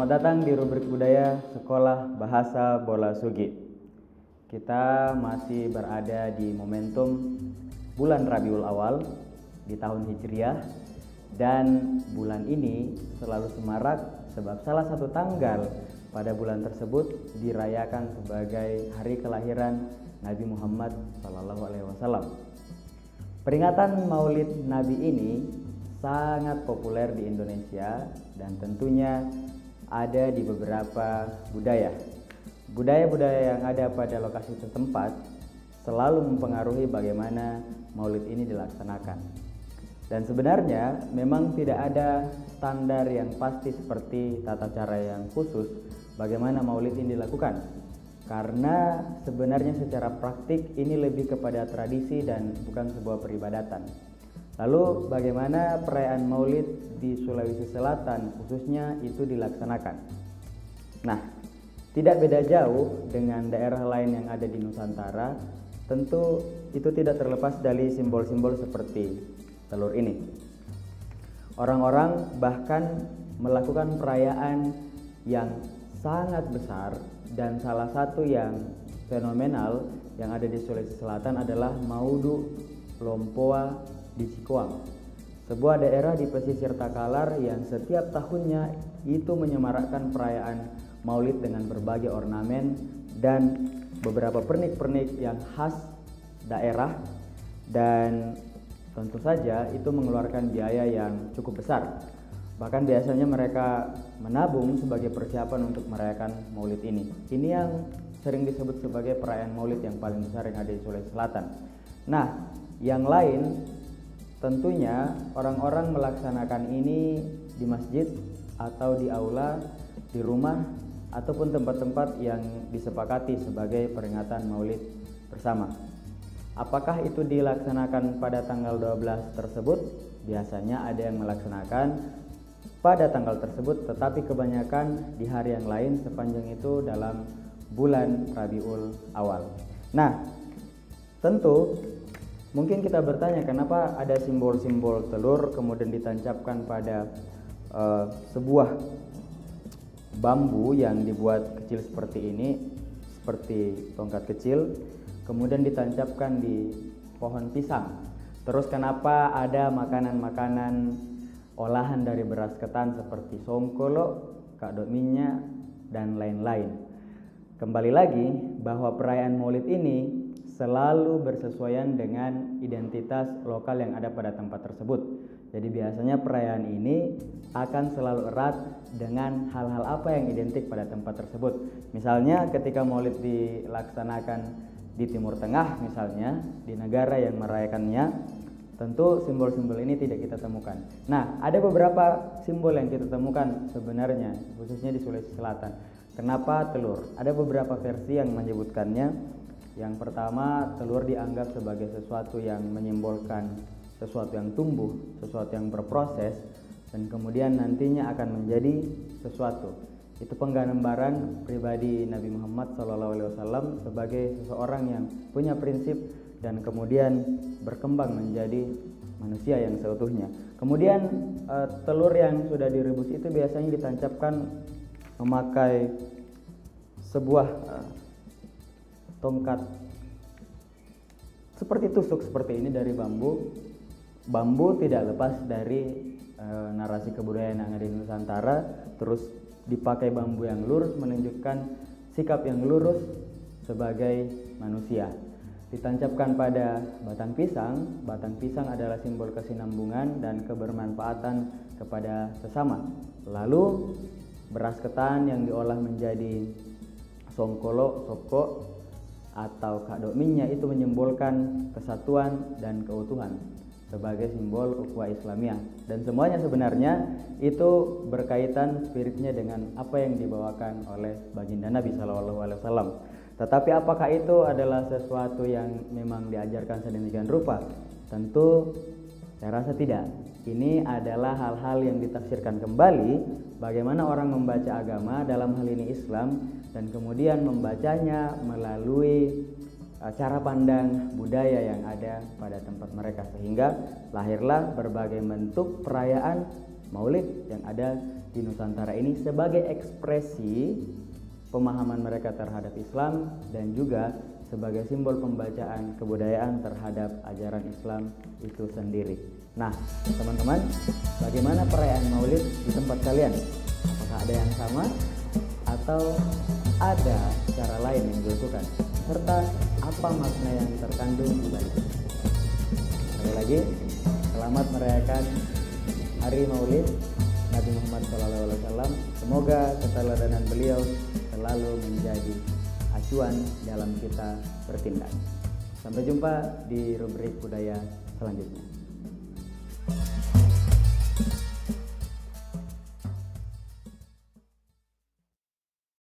Selamat datang di rubrik budaya Sekolah Bahasa Bola Sugi. Kita masih berada di momentum bulan Rabiul Awal di tahun Hijriah, dan bulan ini selalu semarak sebab salah satu tanggal pada bulan tersebut dirayakan sebagai hari kelahiran Nabi Muhammad SAW. Peringatan Maulid Nabi ini sangat populer di Indonesia dan tentunya ada di beberapa budaya. Budaya-budaya yang ada pada lokasi setempat selalu mempengaruhi bagaimana Maulid ini dilaksanakan. Dan sebenarnya memang tidak ada standar yang pasti seperti tata cara yang khusus bagaimana Maulid ini dilakukan. Karena sebenarnya secara praktik ini lebih kepada tradisi dan bukan sebuah peribadatan. Lalu bagaimana perayaan Maulid di Sulawesi Selatan khususnya itu dilaksanakan? Nah, tidak beda jauh dengan daerah lain yang ada di Nusantara. Tentu itu tidak terlepas dari simbol-simbol seperti telur ini. Orang-orang bahkan melakukan perayaan yang sangat besar, dan salah satu yang fenomenal yang ada di Sulawesi Selatan adalah Maudu Lompoa di Cikuang, sebuah daerah di pesisir Takalar yang setiap tahunnya itu menyemarakkan perayaan Maulid dengan berbagai ornamen dan beberapa pernik-pernik yang khas daerah, dan tentu saja itu mengeluarkan biaya yang cukup besar. Bahkan biasanya mereka menabung sebagai persiapan untuk merayakan Maulid ini. Ini yang sering disebut sebagai perayaan Maulid yang paling besar yang ada di Sulawesi Selatan. Nah, yang lain tentunya orang-orang melaksanakan ini di masjid atau di aula, di rumah, ataupun tempat-tempat yang disepakati sebagai peringatan Maulid bersama. Apakah itu dilaksanakan pada tanggal 12 tersebut? Biasanya ada yang melaksanakan pada tanggal tersebut, tetapi kebanyakan di hari yang lain sepanjang itu dalam bulan Rabiul Awal. Nah, tentu mungkin kita bertanya kenapa ada simbol-simbol telur kemudian ditancapkan pada sebuah bambu yang dibuat kecil seperti ini, seperti tongkat kecil, kemudian ditancapkan di pohon pisang. Terus kenapa ada makanan-makanan olahan dari beras ketan seperti songkolo, kadok minyak, dan lain-lain. Kembali lagi bahwa perayaan Maulid ini selalu bersesuaian dengan identitas lokal yang ada pada tempat tersebut. Jadi biasanya perayaan ini akan selalu erat dengan hal-hal apa yang identik pada tempat tersebut. Misalnya ketika Maulid dilaksanakan di Timur Tengah misalnya, di negara yang merayakannya, tentu simbol-simbol ini tidak kita temukan. Nah, ada beberapa simbol yang kita temukan sebenarnya, khususnya di Sulawesi Selatan. Kenapa telur? Ada beberapa versi yang menyebutkannya. Yang pertama, telur dianggap sebagai sesuatu yang menyimbolkan sesuatu yang tumbuh, sesuatu yang berproses, dan kemudian nantinya akan menjadi sesuatu. Itu penggambaran pribadi Nabi Muhammad SAW sebagai seseorang yang punya prinsip dan kemudian berkembang menjadi manusia yang seutuhnya. Kemudian telur yang sudah direbus itu biasanya ditancapkan memakai sebuah tongkat seperti tusuk seperti ini dari bambu. Bambu tidak lepas dari narasi kebudayaan yang ada di Nusantara. Terus dipakai bambu yang lurus menunjukkan sikap yang lurus sebagai manusia. Ditancapkan pada batang pisang. Batang pisang adalah simbol kesinambungan dan kebermanfaatan kepada sesama. Lalu beras ketan yang diolah menjadi songkolo, soko, atau kadok minyak itu menyimbolkan kesatuan dan keutuhan sebagai simbol ukhuwah Islamiyah. Dan semuanya sebenarnya itu berkaitan spiritnya dengan apa yang dibawakan oleh baginda Nabi SAW. Tetapi apakah itu adalah sesuatu yang memang diajarkan sedemikian rupa? Tentu saya rasa tidak. Ini adalah hal-hal yang ditafsirkan kembali bagaimana orang membaca agama, dalam hal ini Islam, dan kemudian membacanya melalui cara pandang budaya yang ada pada tempat mereka, sehingga lahirlah berbagai bentuk perayaan Maulid yang ada di Nusantara ini sebagai ekspresi pemahaman mereka terhadap Islam dan juga sebagai simbol pembacaan kebudayaan terhadap ajaran Islam itu sendiri. Nah, teman-teman, bagaimana perayaan Maulid di tempat kalian? Apakah ada yang sama atau ada cara lain yang dilakukan? Serta apa makna yang terkandung di balik? Sekali lagi, selamat merayakan Hari Maulid Nabi Muhammad SAW. Semoga keteladanan beliau selalu menjadi acuan dalam kita bertindak. Sampai jumpa di rubrik budaya selanjutnya.